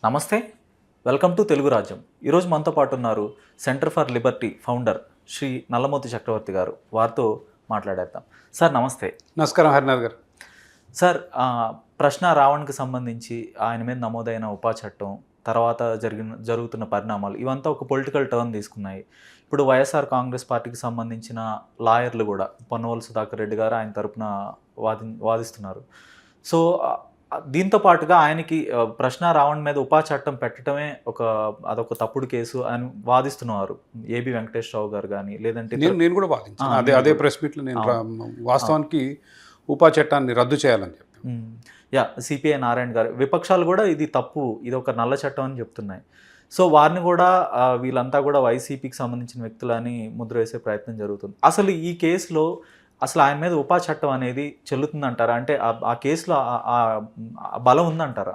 నమస్తే, welcome to Telugu రాజ్యం. ఈరోజు మనతో పాటు ఉన్నారు centre for liberty founder Shri Nallamothu Chakravarthi గారు. వారితో మాట్లాడేద్దాం. సార్ నమస్తే. నమస్కారం హరినాథ్ గారు. సార్, ప్రశ్న రావణ్కి సంబంధించి ఆయన మీద నమోదైన ఉపా చట్టం తర్వాత జరుగుతున్న పరిణామాలు ఇవంతా ఒక పొలిటికల్ టర్న్ తీసుకున్నాయి. ఇప్పుడు వైఎస్ఆర్ కాంగ్రెస్ పార్టీకి సంబంధించిన లాయర్లు కూడా పొన్నవోలు సుధాకర్ రెడ్డి గారు ఆయన తరపున వాదిస్తున్నారు. సో దీంతో పాటుగా ఆయనకి ప్రశ్న రావణ్ మీద ఉపా చట్టం పెట్టడమే అదొక తప్పుడు కేసు అని వాదిస్తున్నారు ఏబి వెంకటేశ్వరరావు గారు కానీ, లేదంటే నేను కూడా వాదించాను. అదే ప్రెస్ మీట్లో నేను వాస్తవానికి ఉపా చట్టాన్ని రద్దు చేయాలని చెప్పి సిపిఐ నారాయణ గారు, విపక్షాలు కూడా ఇది తప్పు, ఇది ఒక నల్ల చట్టం అని చెప్తున్నాయి. సో వారిని కూడా వీళ్ళంతా కూడా వైసీపీకి సంబంధించిన వ్యక్తులని ముద్ర వేసే ప్రయత్నం జరుగుతుంది. అసలు ఈ కేసులో అసలు ఆయన మీద ఉపా చట్టం అనేది చెల్లుతుందంటారా? అంటే ఆ కేసులో బలం ఉందంటారా?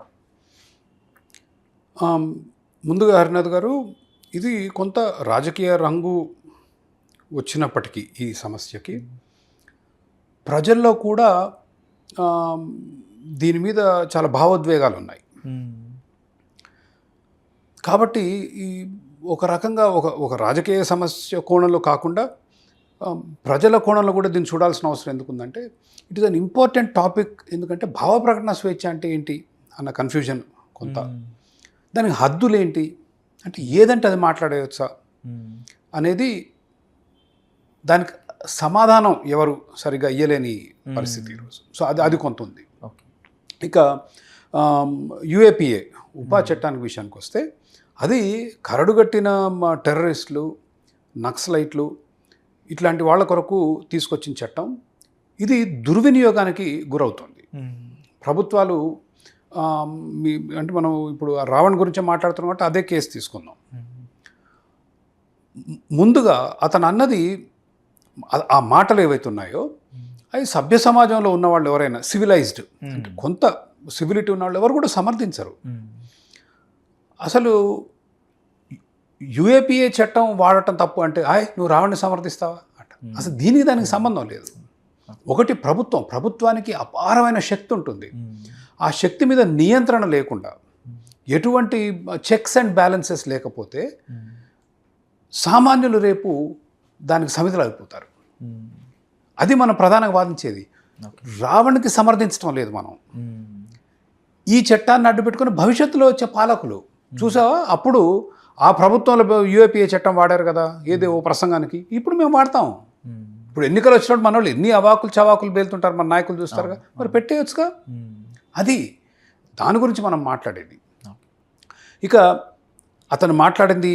ముందుగా హరినాథ్ గారు, ఇది కొంత రాజకీయ రంగు వచ్చినప్పటికీ ఈ సమస్యకి ప్రజల్లో కూడా దీని మీద చాలా భావోద్వేగాలు ఉన్నాయి. కాబట్టి ఈ ఒక రకంగా ఒక రాజకీయ సమస్య కోణంలో కాకుండా ప్రజల కోణంలో కూడా దీన్ని చూడాల్సిన అవసరం ఎందుకుందంటే, it is an important topic. ఎందుకంటే భావ ప్రకటన స్వేచ్ఛ అంటే ఏంటి అన్న కన్ఫ్యూజన్ కొంత, దానికి హద్దులు ఏంటి, అంటే ఏదంటే అది మాట్లాడేయచ్చా అనేది, దానికి సమాధానం ఎవరు సరిగ్గా ఇయ్యలేని పరిస్థితి ఈరోజు. సో అది కొంత ఉంది. ఇక యుఏపిఏ ఉపా చట్టానికి విషయానికి వస్తే, అది కరడుగట్టిన టెర్రరిస్టులు, నక్సలైట్లు ఇట్లాంటి వాళ్ళ కొరకు తీసుకొచ్చిన చట్టం. ఇది దుర్వినియోగానికి గురవుతుంది. ప్రభుత్వాలు అంటే మనం ఇప్పుడు రావణ్ గురించి మాట్లాడుతున్నాం కాబట్టి అదే కేసు తీసుకుందాం. ముందుగా అతను అన్నది ఆ మాటలు ఏవైతే ఉన్నాయో అవి సభ్య సమాజంలో ఉన్న వాళ్ళు ఎవరైనా సివిలైజ్డ్, అంటే కొంత సివిలిటీ ఉన్న వాళ్ళు ఎవరు కూడా సమర్థించరు. అసలు యుఏపిఏ చట్టం వాడటం తప్పు అంటే నువ్వు రావణ్ణి సమర్థిస్తావా అంట. అసలు దానికి సంబంధం లేదు. ఒకటి ప్రభుత్వానికి అపారమైన శక్తి ఉంటుంది. ఆ శక్తి మీద నియంత్రణ లేకుండా, ఎటువంటి చెక్స్ అండ్ బ్యాలెన్సెస్ లేకపోతే సామాన్యులు రేపు దానికి సమితులు అయిపోతారు. అది మనం ప్రధానంగా వాదించేది. రావణ్కి సమర్థించడం లేదు మనం. ఈ చట్టాన్ని అడ్డుపెట్టుకుని భవిష్యత్తులో వచ్చే పాలకులు చూసావా, అప్పుడు ఆ ప్రభుత్వంలో యుఏపిఏ చట్టం వాడారు కదా ఏదో ఓ ప్రసంగానికి, ఇప్పుడు మేము వాడతాం. ఇప్పుడు ఎన్నికలు వచ్చినప్పుడు మన వాళ్ళు ఎన్ని అవాకులు చవాకులు పేలుతుంటారు, మన నాయకులు చూస్తారుగా, మరి పెట్టేయచ్చుగా. అది దాని గురించి మనం మాట్లాడేది. ఇక అతను మాట్లాడింది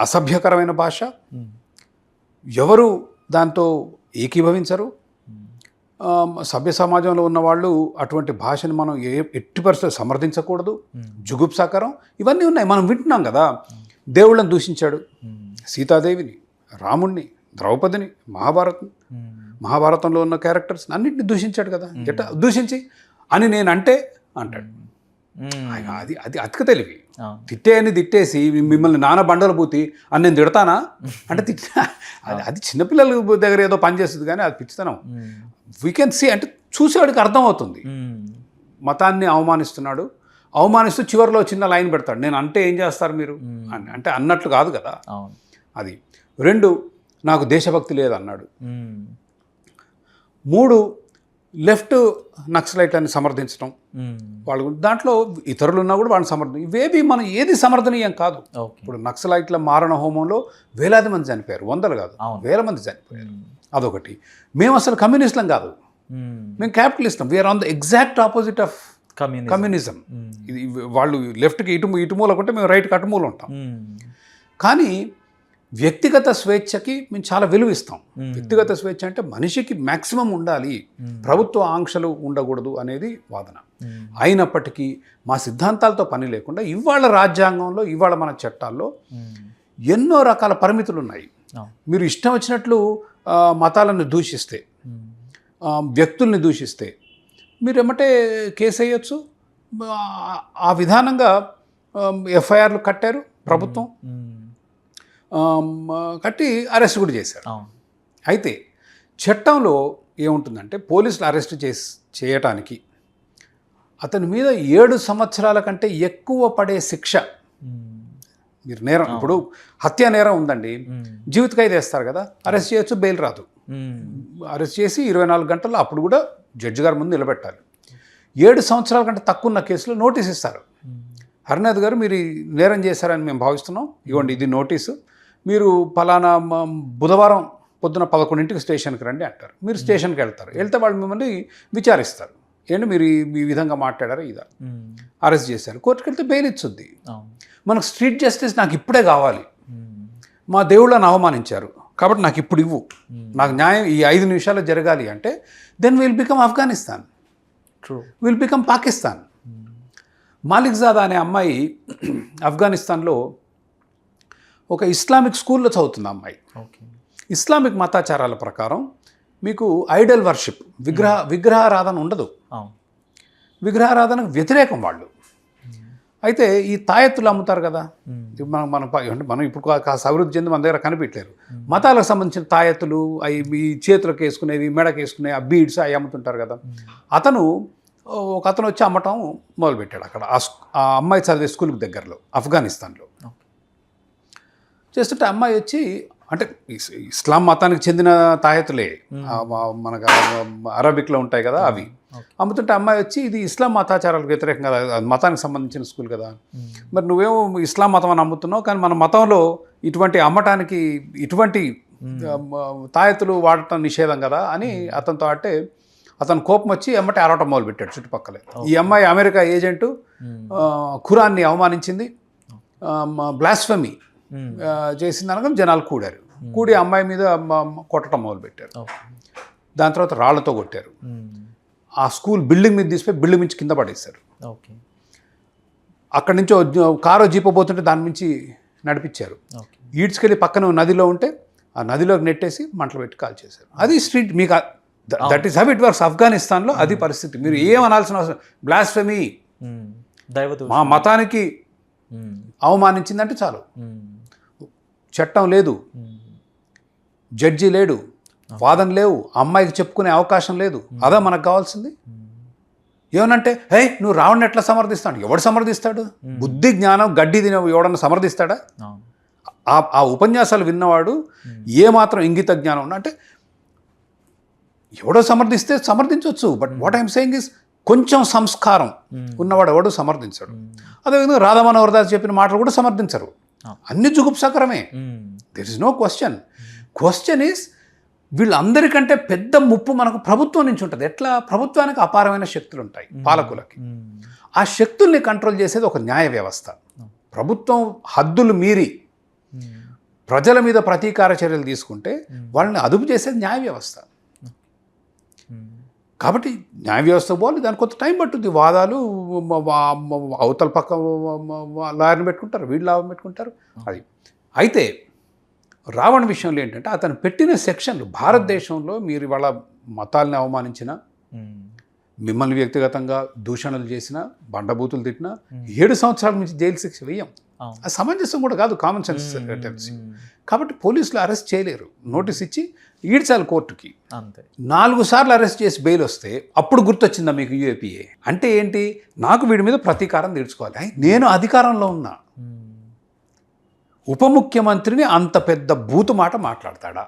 అసభ్యకరమైన భాష, ఎవరు దాంతో ఏకీభవించరు. సభ్య సమాజంలో ఉన్నవాళ్ళు అటువంటి భాషను మనం ఎట్టి పరిస్థితుల్లో సమర్థించకూడదు. జుగుప్సాకరం ఇవన్నీ ఉన్నాయి, మనం వింటున్నాం కదా. దేవుళ్ళని దూషించాడు, సీతాదేవిని, రాముణ్ణి, ద్రౌపదిని, మహాభారతంలో ఉన్న క్యారెక్టర్స్ అన్నింటినీ దూషించాడు కదా. ఎట్లా దూషించి అని నేను అంటాడు. అది అది అతిక తెలివి. తిట్టేసి మిమ్మల్ని నాన్న బండలు పూతి అని నేను తిడతానా అంటే అది చిన్నపిల్లల దగ్గర ఏదో పని చేస్తుంది, కానీ అది పిచ్చితనం. వీ కెన్ సీ, అంటే చూసేవాడికి అర్థమవుతుంది. మతాన్ని అవమానిస్తూ చివరిలో చిన్న లైన్ పెడతాడు, నేను అంటే ఏం చేస్తారు మీరు అంటే అన్నట్లు కాదు కదా అది. 2, నాకు దేశభక్తి లేదన్నాడు. 3, లెఫ్ట్ నక్సలైట్లని సమర్థించడం, వాళ్ళు దాంట్లో ఇతరులు ఉన్నా కూడా వాళ్ళని సమర్థన, ఇవేవి మనం ఏది సమర్థనీయం కాదు. ఇప్పుడు నక్సలైట్ల మారణ హోమంలో వేలాది మంది చనిపోయారు, వందలు కాదు వేల మంది చనిపోయారు. అదొకటి. మేము అసలు కమ్యూనిస్టులం కాదు, మేము క్యాపిటలిస్టం. We are on the exact opposite of communism. ఇది వాళ్ళు లెఫ్ట్కి ఇటు మూలకుంటే మేము రైట్కి అటుమూల ఉంటాం. కానీ వ్యక్తిగత స్వేచ్ఛకి మేము చాలా విలువ ఇస్తాం. వ్యక్తిగత స్వేచ్ఛ అంటే మనిషికి మ్యాక్సిమం ఉండాలి, ప్రభుత్వ ఆంక్షలు ఉండకూడదు అనేది వాదన. అయినప్పటికీ మా సిద్ధాంతాలతో పని లేకుండా ఇవాళ రాజ్యాంగంలో, ఇవాళ మన చట్టాల్లో ఎన్నో రకాల పరిమితులు ఉన్నాయి. మీరు ఇష్టం వచ్చినట్లు మతాలను దూషిస్తే, వ్యక్తుల్ని దూషిస్తే మీరు ఏమంటే కేసు వేయచ్చు. ఆ విధానంగా ఎఫ్ఐఆర్లు కట్టారు ప్రభుత్వం, కట్టి అరెస్ట్ కూడా చేశారు. అయితే చట్టంలో ఏముంటుందంటే, పోలీసులు అరెస్ట్ చేయటానికి అతని మీద 7 సంవత్సరాల కంటే ఎక్కువ పడే శిక్ష. మీరు నేరం, ఇప్పుడు హత్య నేరం ఉందండి, జీవిత ఖైదు వేస్తారు కదా, అరెస్ట్ చేయొచ్చు, బెయిల్ రాదు. అరెస్ట్ చేసి 24 గంటల్లో అప్పుడు కూడా జడ్జి గారి ముందు నిలబెట్టాలి. 7 సంవత్సరాల కంటే తక్కువ ఉన్న కేసులో నోటీస్ ఇస్తారు. హరినాథ్ గారు మీరు ఈ నేరం చేశారని మేము భావిస్తున్నాం, ఇవ్వండి ఇది నోటీసు, మీరు పలానా బుధవారం పొద్దున 11ంటికి స్టేషన్కి రండి అంటారు. మీరు స్టేషన్కి వెళ్తే వాళ్ళు మిమ్మల్ని విచారిస్తారు, ఏంటి మీరు ఈ విధంగా మాట్లాడారా, ఇదా అరెస్ట్ చేశారు. కోర్టుకి వెళ్తే బెయిల్ ఇచ్చుద్ది. మనకు స్ట్రీట్ జస్టిస్ నాకు ఇప్పుడే కావాలి, మా దేవుళ్ళని అవమానించారు కాబట్టి నాకు ఇప్పుడు ఇవ్వు, నాకు న్యాయం ఈ 5 నిమిషాల్లో జరగాలి అంటే then will become Afghanistan, will become Pakistan. Malikzada అనే అమ్మాయి ఆఫ్ఘనిస్తాన్లో ఒక ఇస్లామిక్ స్కూల్లో చదువుతుంది. అమ్మాయి ఇస్లామిక్ మతాచారాల ప్రకారం మీకు ఐడల్ వర్షిప్, విగ్రహారాధన ఉండదు, విగ్రహారాధనకు వ్యతిరేకం వాళ్ళు. అయితే ఈ తాయెత్తులు అమ్ముతారు కదా, మనం ఇప్పుడు కాస్త అభివృద్ధి చెంది మన దగ్గర కనిపించలేరు. మతాలకు సంబంధించిన తాయెత్తులు, అవి ఈ చేతులకు వేసుకునేవి, మెడకు వేసుకునేవి, ఆ బీడ్స్ అవి అమ్ముతుంటారు కదా. ఒక అతను వచ్చి అమ్మటం మొదలుపెట్టాడు అక్కడ ఆ అమ్మాయి చదివే స్కూల్కి దగ్గరలో ఆఫ్ఘనిస్తాన్లో. చేస్తుంటే అమ్మాయి వచ్చి, అంటే ఇస్లాం మతానికి చెందిన తాయెత్తులే మనకు అరబిక్లో ఉంటాయి కదా, అవి అమ్ముతుంటే అమ్మాయి వచ్చి ఇది ఇస్లాం మతాచారాలకు వ్యతిరేకం కదా, అది మతానికి సంబంధించిన స్కూల్ కదా, మరి నువ్వేమో ఇస్లాం మతం అని అమ్ముతున్నావు, కానీ మన మతంలో ఇటువంటి అమ్మటానికి ఇటువంటి తాయెత్తులు వాడటం నిషేధం కదా అని అతనితో అంటే అతను కోపం వచ్చి అమ్మటే అరవటం మొదలుపెట్టాడు చుట్టుపక్కలే. ఈ అమ్మాయి అమెరికా ఏజెంటు, ఖురాన్ని అవమానించింది, బ్లాస్ఫెమీ చేసింది అనగా జనాలు కూడి అమ్మాయి మీద కొట్టడం మొదలుపెట్టారు. దాని తర్వాత రాళ్లతో కొట్టారు. ఆ స్కూల్ బిల్డింగ్ మీద తీసిపోయి బిల్డింగ్ నుంచి కింద పడేశారు. అక్కడి నుంచి కారు జీపో పోతుంటే దాని నుంచి నడిపించారు. ఈడ్చుకెళ్ళి పక్కన నదిలో ఉంటే ఆ నదిలోకి నెట్టేసి మంటలు పెట్టి కాల్ చేశారు. అది స్ట్రీట్, మీకు that is how it works ఆఫ్ఘనిస్తాన్లో. అది పరిస్థితి. మీరు ఏమనాల్సిన అవసరం, బ్లాస్ఫెమీ, మా మతానికి అవమానించిందంటే చాలు, చట్టం లేదు, జడ్జి లేడు, వాదన లేవు, అమ్మాయికి చెప్పుకునే అవకాశం లేదు. అదా మనకు కావాల్సింది. ఏమనంటే హే నువ్వు రావణ్ణి ఎట్లా సమర్థిస్తాడు, ఎవడు సమర్థిస్తాడు? బుద్ధి జ్ఞానం గడ్డి తిన ఎవడన్నా సమర్థిస్తాడా? ఆ ఉపన్యాసాలు విన్నవాడు ఏమాత్రం ఇంగిత జ్ఞానం ఉన్నా అంటే ఎవడో సమర్థిస్తే సమర్థించవచ్చు. But what I'm saying is కొంచెం సంస్కారం ఉన్నవాడు ఎవడు సమర్థించడు. అదేవిధంగా రాధా మనోహర్ దాస్ చెప్పిన మాటలు కూడా సమర్థించరు. అన్ని జుగుప్సకరమే. There is no question. Question is వీళ్ళందరికంటే పెద్ద ముప్పు మనకు ప్రభుత్వం నుంచి ఉంటుంది. ఎట్లా? ప్రభుత్వానికి అపారమైన శక్తులు ఉంటాయి, పాలకులకి. ఆ శక్తుల్ని కంట్రోల్ చేసేది ఒక న్యాయ వ్యవస్థ. ప్రభుత్వం హద్దులు మీరి ప్రజల మీద ప్రతీకార చర్యలు తీసుకుంటే వాళ్ళని అదుపు చేసేది న్యాయ వ్యవస్థ. కాబట్టి న్యాయ వ్యవస్థ పోవాలి, దానికి కొంత టైం పట్టుద్ది. వాదాలు, అవతల పక్క లాయర్ని పెట్టుకుంటారు, వీళ్ళు లాభం పెట్టుకుంటారు. అది అయితే రావణ్ విషయంలో ఏంటంటే అతను పెట్టిన సెక్షన్లు, భారతదేశంలో మీరు ఇవాళ మతాల్ని అవమానించిన, మిమ్మల్ని వ్యక్తిగతంగా దూషణలు చేసిన, బండబూతులు తిట్టినా 7 సంవత్సరాల నుంచి జైలు శిక్ష వేయం. అది సమంజసం కూడా కాదు, కామన్ సెన్స్. కాబట్టి పోలీసులు అరెస్ట్ చేయలేరు, నోటీస్ ఇచ్చి ఈడ్చాలి కోర్టుకి. అంతే. 4 సార్లు అరెస్ట్ చేసి బెయిల్ వస్తే అప్పుడు గుర్తొచ్చిందా మీకు యూఏపీఏ అంటే ఏంటి? నాకు వీడి మీద ప్రతీకారం తీర్చుకోవాలి. నేను అధికారంలో ఉన్నా, ఉప ముఖ్యమంత్రిని అంత పెద్ద బూతు మాట మాట్లాడతాడా?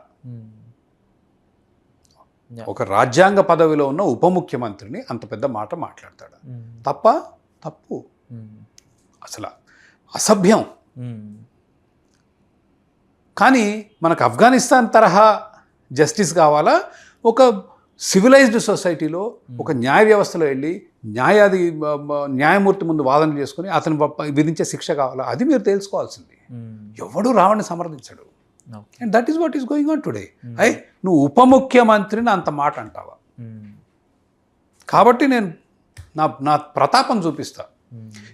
ఒక రాజ్యాంగ పదవిలో ఉన్న ఉప ముఖ్యమంత్రిని అంత పెద్ద మాట మాట్లాడతాడా? తప్పు, అసలు అసభ్యం. కానీ మనకు ఆఫ్ఘనిస్తాన్ తరహా జస్టిస్ కావాలా? ఒక సివిలైజ్డ్ సొసైటీలో ఒక న్యాయ వ్యవస్థలో వెళ్ళి న్యాయమూర్తి ముందు వాదన చేసుకుని అతను విధించే శిక్ష కావాలా? అది మీరు తెలుసుకోవాల్సింది. ఎవడు రావణ్ణి సమర్థించడు. And that is what is going on today. నువ్వు ఉప ముఖ్యమంత్రిని అంత మాట అంటావా? కాబట్టి నేను నా ప్రతాపం చూపిస్తా.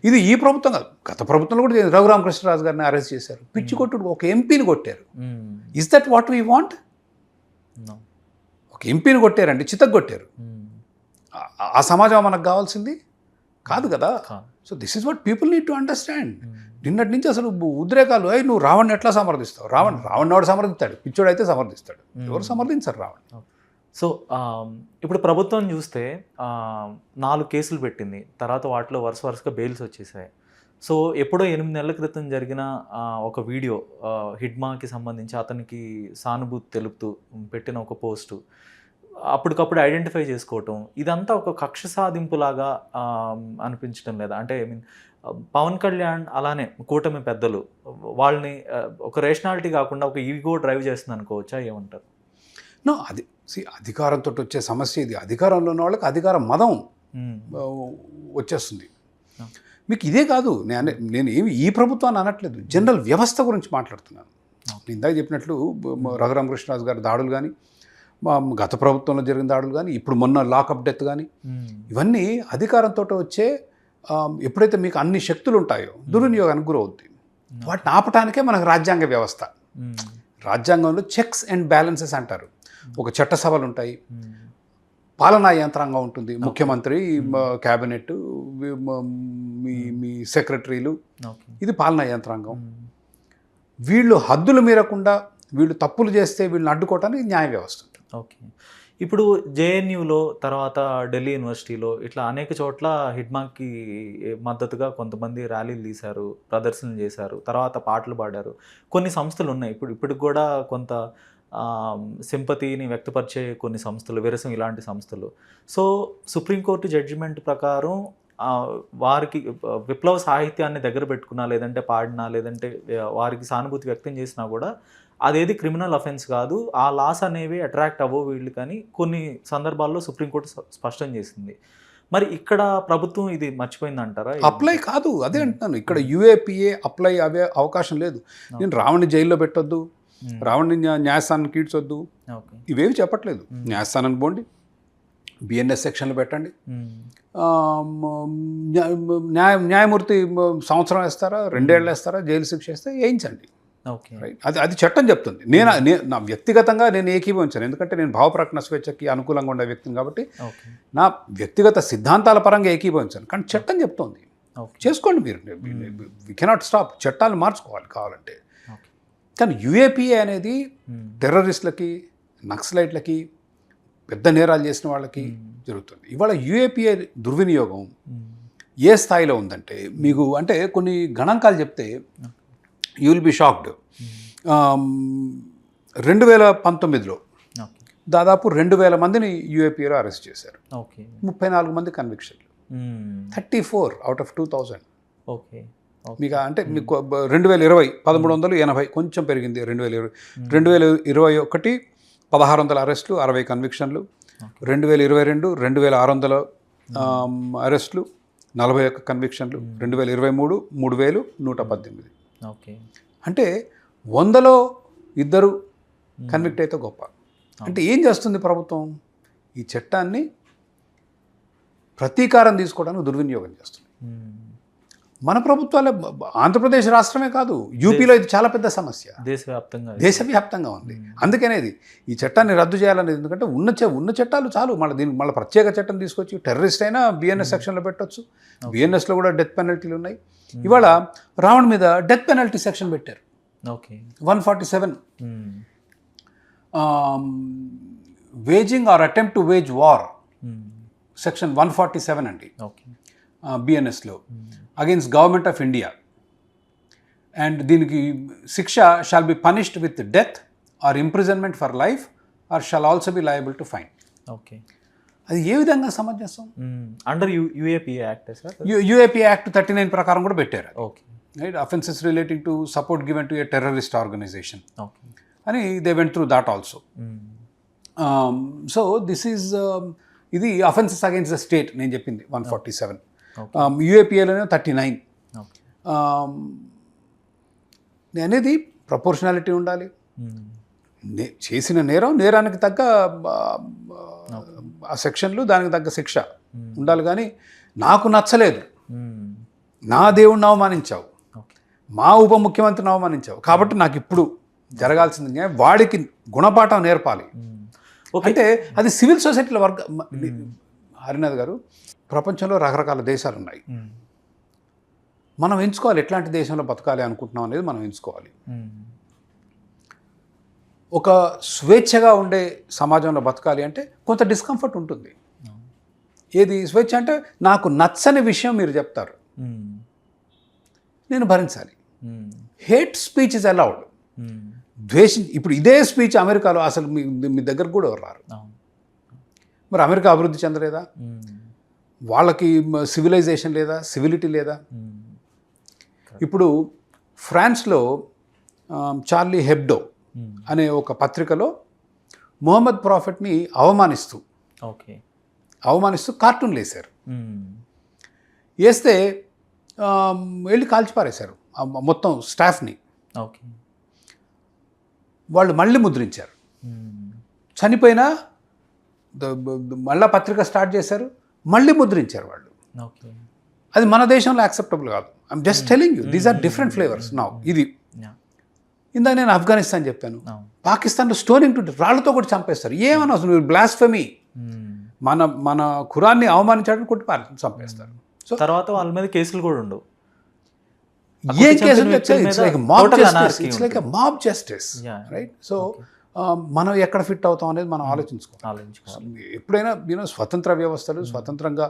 ఇది ఈ ప్రభుత్వం కాదు, గత ప్రభుత్వంలో కూడా రఘురామకృష్ణరాజు గారిని అరెస్ట్ చేశారు. పిచ్చి కొట్టుడు ఒక ఎంపీని కొట్టారు. Is that what we want? ఒక ఎంపీని కొట్టారండి, చితక్ కొట్టారు. ఆ సమాజం మనకు కావాల్సింది కాదు కదా. So this is what people need to understand. నిన్నటి నుంచి అసలు ఉద్రేకాలు, నువ్వు రావణ్ణి ఎట్లా సమర్థిస్తావు? రావణ్ ఎవడు సమర్థిస్తాడు? పిచ్చోడు అయితే సమర్థిస్తాడు, ఎవరు సమర్థించరు రావణ్. సో ఇప్పుడు ప్రభుత్వం చూస్తే 4 కేసులు పెట్టింది. తర్వాత వాటిలో వరుసగా బెయిల్స్ వచ్చేసాయి. సో ఎప్పుడో 8 నెలల క్రితం జరిగిన ఒక వీడియో హిడ్మాకి సంబంధించి అతనికి సానుభూతి తెలుపుతూ పెట్టిన ఒక పోస్టు అప్పటికప్పుడు ఐడెంటిఫై చేసుకోవటం ఇదంతా ఒక కక్ష సాధింపులాగా అనిపించడం లేదా? అంటే ఐ మీన్ పవన్ కళ్యాణ్ అలానే కూటమి పెద్దలు వాళ్ళని ఒక రేషనాలిటీ కాకుండా ఒక ఈగో డ్రైవ్ చేస్తుంది అనుకోవచ్చా? ఏమంటారు? నో, అది అధికారంతో వచ్చే సమస్య ఇది. అధికారంలో ఉన్న వాళ్ళకి అధికార మదం వచ్చేస్తుంది. మీకు ఇదే కాదు, నేను ఏమి ఈ ప్రభుత్వాన్ని అనట్లేదు, జనరల్ వ్యవస్థ గురించి మాట్లాడుతున్నాను. నేను ఇందాక చెప్పినట్లు రఘురామకృష్ణరాజు గారి దాడులు కానీ, గత ప్రభుత్వంలో జరిగిన దాడులు కానీ, ఇప్పుడు మొన్న లాకప్ డెత్ కానీ, ఇవన్నీ అధికారంతో వచ్చే ఎప్పుడైతే మీకు అన్ని శక్తులు ఉంటాయో దుర్వినియోగానికి గురవుద్ది. వాటిని ఆపటానికే మనకు రాజ్యాంగ వ్యవస్థ. రాజ్యాంగంలో చెక్స్ అండ్ బ్యాలెన్సెస్ అంటారు. ఒక చట్టసభలు ఉంటాయి, పాలనా యంత్రాంగం ఉంటుంది, ముఖ్యమంత్రి, క్యాబినెట్, మీ సెక్రటరీలు, ఇది పాలనా యంత్రాంగం. వీళ్ళు హద్దులు మీరకుండా వీళ్ళు తప్పులు చేస్తే వీళ్ళని అడ్డుకోవడానికి న్యాయ వ్యవస్థ ఉంటుంది. ఓకే. ఇప్పుడు జేఎన్యూలో తర్వాత ఢిల్లీ యూనివర్సిటీలో ఇట్లా అనేక చోట్ల హిడ్మాకి మద్దతుగా కొంతమంది ర్యాలీలు తీశారు, ప్రదర్శనలు చేశారు, తర్వాత పాటలు పాడారు. కొన్ని సంస్థలు ఉన్నాయి ఇప్పటికి కూడా కొంత సింపతిని వ్యక్తపరిచే కొన్ని సంస్థలు, విరసం ఇలాంటి సంస్థలు. సో సుప్రీంకోర్టు జడ్జిమెంట్ ప్రకారం వారికి విప్లవ సాహిత్యాన్ని దగ్గర పెట్టుకున్నా, లేదంటే పాడినా, లేదంటే వారికి సానుభూతి వ్యక్తం చేసినా కూడా అదేది క్రిమినల్ అఫెన్స్ కాదు, ఆ లాస్ అనేవి అట్రాక్ట్ అవ్వవు వీళ్ళు కానీ కొన్ని సందర్భాల్లో సుప్రీంకోర్టు స్పష్టం చేసింది. మరి ఇక్కడ ప్రభుత్వం ఇది మర్చిపోయిందంటారా? అప్లై కాదు, అదే అంటున్నాను. ఇక్కడ యూఏపీఏ అప్లై అవే అవకాశం లేదు. నేను రావణ్ణి జైల్లో పెట్టొద్దు, రావణ్ణి న్యాయస్థానానికి ఈడ్చొద్దు, ఇవేవి చెప్పట్లేదు. న్యాయస్థానానికి పోండి, బిఎన్ఎస్ సెక్షన్లు పెట్టండి, న్యాయమూర్తి సంవత్సరం వేస్తారా, 2 ఏళ్ళు వేస్తారా, జైలు శిక్ష వేస్తే వేయించండి. అది చట్టం చెప్తుంది. నా వ్యక్తిగతంగా నేను ఏకీభవించాను, ఎందుకంటే నేను భావప్రకటన స్వేచ్ఛకి అనుకూలంగా ఉండే వ్యక్తిని కాబట్టి నా వ్యక్తిగత సిద్ధాంతాల పరంగా ఏకీభవించాను. కానీ చట్టం చెప్తోంది, చేసుకోండి మీరు, వి కెనాట్ స్టాప్. చట్టాలు మార్చుకోవాలి కావాలంటే. కానీ యూఏపీఏ అనేది టెర్రరిస్టులకి, నక్సలైట్లకి, పెద్ద నేరాలు చేసిన వాళ్ళకి జరుగుతుంది. ఇవాళ యూఏపీఏ దుర్వినియోగం ఏ స్థాయిలో ఉందంటే, మీకు అంటే కొన్ని గణాంకాలు చెప్తే యూ విల్ బి షాక్డ్. 2019లో దాదాపు 2000 మందిని యూఏపీఏలో అరెస్ట్ చేశారు. 34 మంది కన్విక్షన్లు, 34 out of 2000. మీకు అంటే మీకు 2020 1380, కొంచెం పెరిగింది 2020. 2021 1600 అరెస్టులు, 60 కన్విక్షన్లు. 2022 2600 అరెస్టులు, 41 కన్విక్షన్లు. 2023 3118. అంటే 100లో 2 కన్విక్ట్ అయితే గొప్ప. అంటే ఏం చేస్తుంది ప్రభుత్వం? ఈ చట్టాన్ని ప్రతీకారం తీసుకోవడానికి దుర్వినియోగం చేస్తుంది. మన ప్రభుత్వాలే, ఆంధ్రప్రదేశ్ రాష్ట్రమే కాదు, యూపీలో ఇది చాలా పెద్ద సమస్య, దేశవ్యాప్తంగా ఉంది. అందుకనేది ఈ చట్టాన్ని రద్దు చేయాలనేది. ఎందుకంటే ఉన్న చట్టాలు చాలు, మళ్ళీ ప్రత్యేక చట్టం తీసుకొచ్చి టెర్రరిస్ట్ అయినా బిఎన్ఎస్ సెక్షన్లో పెట్టవచ్చు. బిఎన్ఎస్లో కూడా డెత్ పెనల్టీలు ఉన్నాయి. ఇవాళ రావణ్ మీద డెత్ పెనల్టీ సెక్షన్ పెట్టారు, 147. Waging or attempt to wage war section 147 అండి బిఎన్ఎస్లో, against government of India. And దీనికి శిక్ష shall be punished with death or imprisonment for life or shall also be liable to fine. అది ఏ విధంగా సమంజసం? Under UAPA act sir, UAPA act 39 ప్రకారం కూడా పెట్టారు. Right, offences relating to support given to a terrorist organisation అని they went through that also. So this is ఇది offences against the state నేను చెప్పింది 147. యూఏపీఏలోనే 39. అనేది ప్రపోర్షనాలిటీ ఉండాలి. చేసిన నేరానికి తగ్గ ఆ సెక్షన్లు, దానికి తగ్గ శిక్ష ఉండాలి. కానీ నాకు నచ్చలేదు, నా దేవుడిని అవమానించావు, మా ఉప ముఖ్యమంత్రిని అవమానించావు, కాబట్టి నాకు ఇప్పుడు జరగాల్సింది వాడికి గుణపాఠం నేర్పాలి. అంటే అది సివిల్ సొసైటీల హరినాథ్ గారు, ప్రపంచంలో రకరకాల దేశాలు ఉన్నాయి. మనం ఎంచుకోవాలి ఎట్లాంటి దేశంలో బతకాలి అనుకుంటున్నాం అనేది మనం ఎంచుకోవాలి. ఒక స్వేచ్ఛగా ఉండే సమాజంలో బతకాలి అంటే కొంత డిస్కంఫర్ట్ ఉంటుంది. ఏది స్వేచ్ఛ అంటే నాకు నచ్చని విషయం మీరు చెప్తారు, నేను భరించాలి. Hate speech is allowed. ఇప్పుడు ఇదే స్పీచ్ అమెరికాలో అసలు మీ దగ్గర కూడా ఎవరు రారు. మరి అమెరికా అభివృద్ధి చెందలేదా? వాళ్ళకి సివిలైజేషన్ లేదా, సివిలిటీ లేదా? ఇప్పుడు ఫ్రాన్స్లో చార్లీ హెబ్డో అనే ఒక పత్రికలో మొహమ్మద్ ప్రాఫిట్ని అవమానిస్తూ కార్టూన్లు వేశారు. వేస్తే వెళ్ళి కాల్చిపారేశారు మొత్తం స్టాఫ్ని. వాళ్ళు మళ్ళీ ముద్రించారు. చనిపోయినా మళ్ళా పత్రిక స్టార్ట్ చేశారు, మళ్ళీ ముద్రించారు వాళ్ళు. అది మన దేశంలో యాక్సెప్టబుల్ కాదు. I'm just telling you, these are different flavours. నా ఇది ఇందాక నేను ఆఫ్ఘనిస్తాన్ చెప్పాను, పాకిస్తాన్లో స్టోనింగ్ టు రాళ్లతో కూడా చంపేస్తారు. ఏమన్నా అసలు బ్లాస్ఫెమీ, మన ఖురాన్ని అవమానించడానికి కొట్టి చంపేస్తారు. సో తర్వాత వాళ్ళ మీద కేసులు కూడా ఉండవు. ఏ కేసులు it's like mob justice, it's like mob justice, right? So మనం ఎక్కడ ఫిట్ అవుతాం అనేది మనం ఆలోచించుకోవాలి. ఎప్పుడైనా స్వతంత్ర వ్యవస్థలు, స్వతంత్రంగా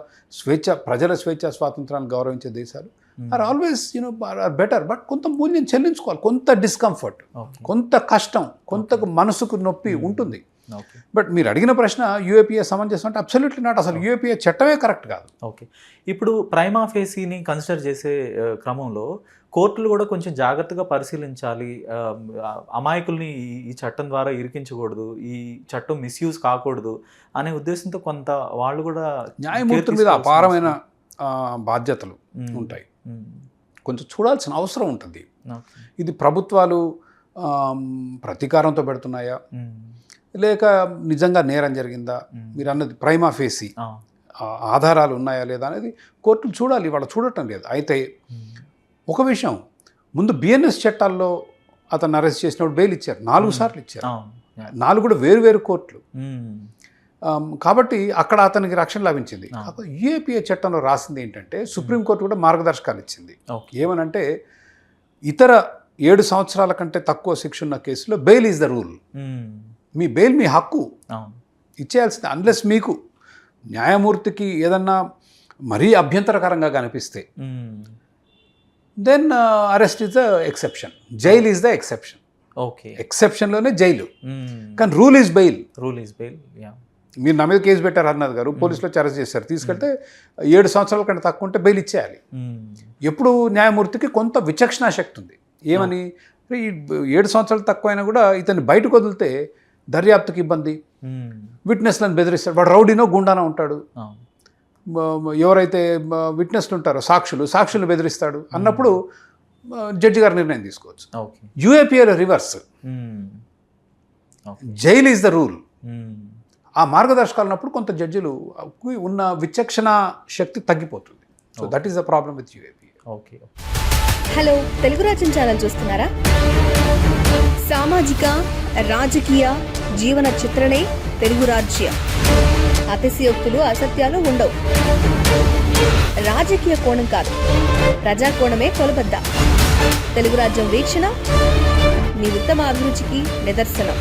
ప్రజల స్వాతంత్రాన్ని గౌరవించే దేశాలు are always are better. But కొంత మూల్యం చెల్లించుకోవాలి, కొంత డిస్కంఫర్ట్, కొంత కష్టం, కొంత మనసుకు నొప్పి ఉంటుంది. బట్ మీరు అడిగిన ప్రశ్న యూఏపీఏ సమంజసం అంటే అబ్సల్యూట్లీ నాట్. అసలు యూఏపీఏ చట్టమే కరెక్ట్ కాదు. ఓకే, ఇప్పుడు ప్రైమా ఫేసీని కన్సిడర్ చేసే క్రమంలో కోర్టులు కూడా కొంచెం జాగ్రత్తగా పరిశీలించాలి. అమాయకుల్ని ఈ చట్టం ద్వారా ఇరికించకూడదు, ఈ చట్టం మిస్యూజ్ కాకూడదు అనే ఉద్దేశంతో కొంత వాళ్ళు కూడా న్యాయమూర్తుల మీద అపారమైన బాధ్యతలు ఉంటాయి. కొంచెం చూడాల్సిన అవసరం ఉంటుంది. ఇది ప్రభుత్వాలు ప్రతీకారంతో పెడుతున్నాయా, లేక నిజంగా నేరం జరిగిందా, మీరు అన్నది ప్రైమా ఫేసీ ఆధారాలు ఉన్నాయా లేదా అనేది కోర్టులు చూడాలి. వాళ్ళు చూడటం లేదు. అయితే ఒక విషయం, ముందు బిఎన్ఎస్ చట్టాల్లో అతను అరెస్ట్ చేసినప్పుడు బెయిల్ ఇచ్చారు, 4 సార్లు ఇచ్చారు. 4 కూడా వేరు కోర్టులు. కాబట్టి అక్కడ అతనికి రక్షణ లభించింది. కాకపోతే యూఏపీఏ చట్టంలో రాసింది ఏంటంటే, సుప్రీంకోర్టు కూడా మార్గదర్శకాలు ఇచ్చింది. ఏమనంటే, ఇతర 7 సంవత్సరాల కంటే తక్కువ శిక్ష ఉన్న కేసులో బెయిల్ ఈజ్ ద రూల్. మీ బెయిల్ మీ హక్కు, ఇచ్చేయాల్సింది. అన్లెస్ మీకు న్యాయమూర్తికి ఏదన్నా మరీ అభ్యంతరకరంగా కనిపిస్తే then arrest is the exception, jail is the exception. Okay, ఎక్సెప్షన్లోనే జైలు, కానీ రూల్ ఈజ్ బెయిల్. మీరు నా మీద కేసు పెట్టారు అన్నది గారు, పోలీసులో అరెస్ట్ చేశారు, తీసుకెళ్తే 7 సంవత్సరాల కంటే తక్కువ ఉంటే బెయిల్ ఇచ్చేయాలి. ఎప్పుడు న్యాయమూర్తికి కొంత విచక్షణా శక్తి ఉంది. ఏమని, ఈ 7 సంవత్సరాలు తక్కువ అయినా కూడా ఇతన్ని బయటకు వదిలితే దర్యాప్తుకి ఇబ్బంది, విట్నెస్లను బెదిరిస్తాడు, వాడు రౌడీనో గుండానో ఉంటాడు, ఎవరైతే విట్నెస్లు ఉంటారో సాక్షులు బెదిరిస్తాడు అన్నప్పుడు జడ్జి గారు నిర్ణయం తీసుకోవచ్చు. యూఏపీఏలో reverse, jail is the rule. ఆ మార్గదర్శకాలు ఉన్నప్పుడు కొంత జడ్జిలు ఉన్న విచక్షణ శక్తి తగ్గిపోతుంది. So that is the problem with UAPA. Okay. Hello, Telugu Rajyam channel చూస్తున్నారా? సామాజిక, రాజకీయ, జీవన చిత్రణే తెలుగు రాజ్యం. అతిశయోక్తులు, అసత్యాలు ఉండవు. రాజకీయ కోణం కాదు, ప్రజా కోణమే కొలబద్ద. తెలుగు రాజ్యం వీక్షణ మీ ఉత్తమ అభిరుచికి నిదర్శనం.